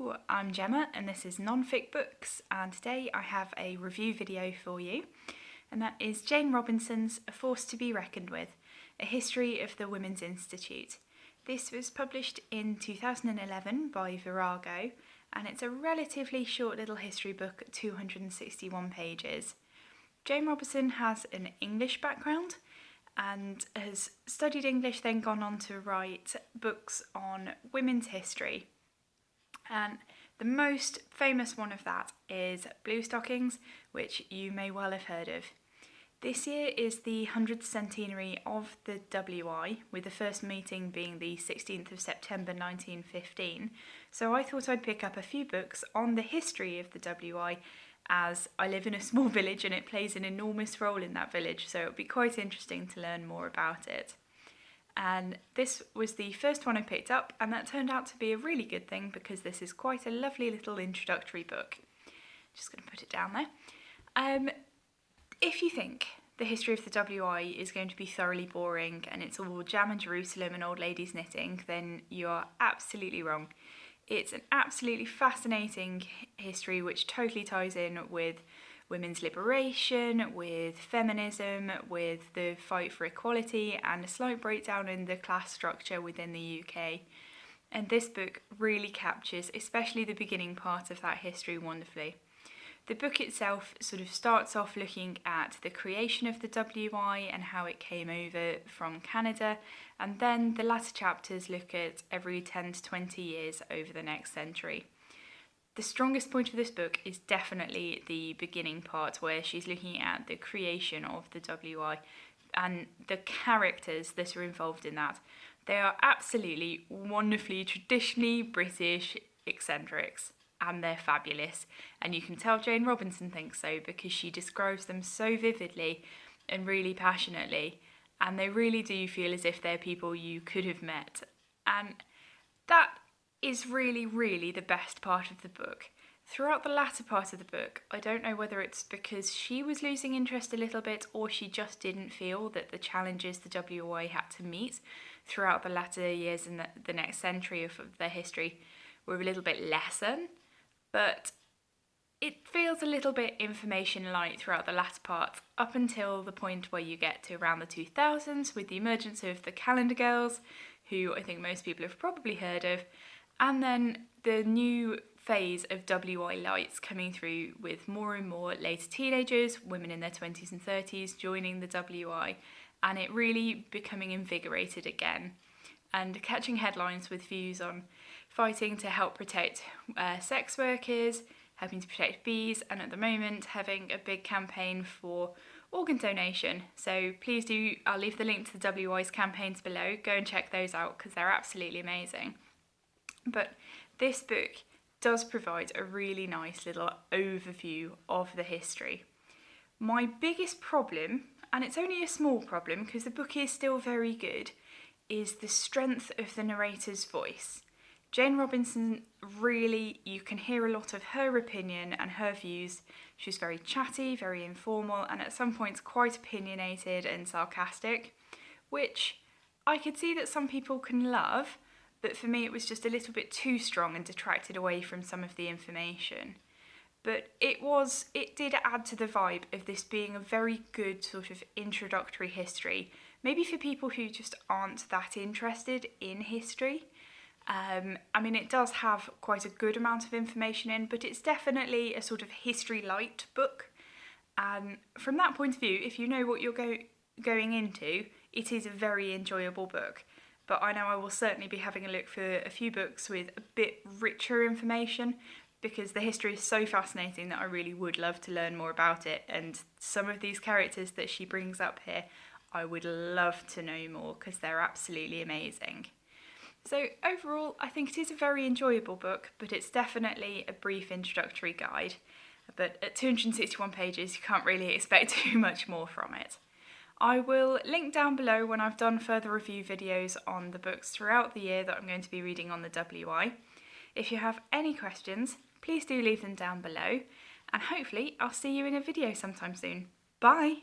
Hello, I'm Gemma and this is Non-Fic Books, and today I have a review video for you, and that is Jane Robinson's A Force to be Reckoned With, A History of the Women's Institute. This was published in 2011 by Virago, and it's a relatively short little history book at 261 pages. Jane Robinson has an English background and has studied English, then gone on to write books on women's history. And the most famous one of that is Bluestockings, which you may well have heard of. This year is the 100th centenary of the WI, with the first meeting being the 16th of September 1915, so I thought I'd pick up a few books on the history of the WI, as I live in a small village and it plays an enormous role in that village, so it would be quite interesting to learn more about it. And this was the first one I picked up, and that turned out to be a really good thing because this is quite a lovely little introductory book. Just going to put it down there. If you think the history of the WI is going to be thoroughly boring and it's all jam and Jerusalem and old ladies knitting, then you are absolutely wrong. It's an absolutely fascinating history which totally ties in with women's liberation, with feminism, with the fight for equality, and a slight breakdown in the class structure within the UK. And this book really captures, especially the beginning part of that history, wonderfully. The book itself sort of starts off looking at the creation of the WI and how it came over from Canada, and then the latter chapters look at every 10 to 20 years over the next century. The strongest point of this book is definitely the beginning part, where she's looking at the creation of the WI and the characters that are involved in that. They are absolutely wonderfully traditionally British eccentrics, and they're fabulous. And you can tell Jane Robinson thinks so because she describes them so vividly and really passionately, and they really do feel as if they're people you could have met. And that is really the best part of the book. Throughout the latter part of the book, I don't know whether it's because she was losing interest a little bit or she just didn't feel that the challenges the WI had to meet throughout the latter years in the next century of their history were a little bit lesser, but it feels a little bit information light throughout the latter part, up until the point where you get to around the 2000s with the emergence of the Calendar Girls, who I think most people have probably heard of, and then the new phase of WI lights coming through with more and more later teenagers, women in their 20s and 30s joining the WI, and it really becoming invigorated again and catching headlines with views on fighting to help protect sex workers, helping to protect bees, and at the moment having a big campaign for organ donation. So please do, I'll leave the link to the WI's campaigns below, go and check those out because they're absolutely amazing. But this book does provide a really nice little overview of the history. My biggest problem, and it's only a small problem because the book is still very good, is the strength of the narrator's voice. Jane Robinson really, you can hear a lot of her opinion and her views. She's very chatty, very informal, and at some points quite opinionated and sarcastic, which I could see that some people can love, but for me it was just a little bit too strong and detracted away from some of the information. But it did add to the vibe of this being a very good sort of introductory history, maybe for people who just aren't that interested in history. I mean, it does have quite a good amount of information in, but it's definitely a sort of history light book. And from that point of view, if you know what you're going into, it is a very enjoyable book. But I know I will certainly be having a look for a few books with a bit richer information, because the history is so fascinating that I really would love to learn more about it, and some of these characters that she brings up here I would love to know more because they're absolutely amazing. So overall, I think it is a very enjoyable book, but it's definitely a brief introductory guide. But at 261 pages, you can't really expect too much more from it. I will link down below when I've done further review videos on the books throughout the year that I'm going to be reading on the WI. If you have any questions, please do leave them down below, and hopefully I'll see you in a video sometime soon. Bye!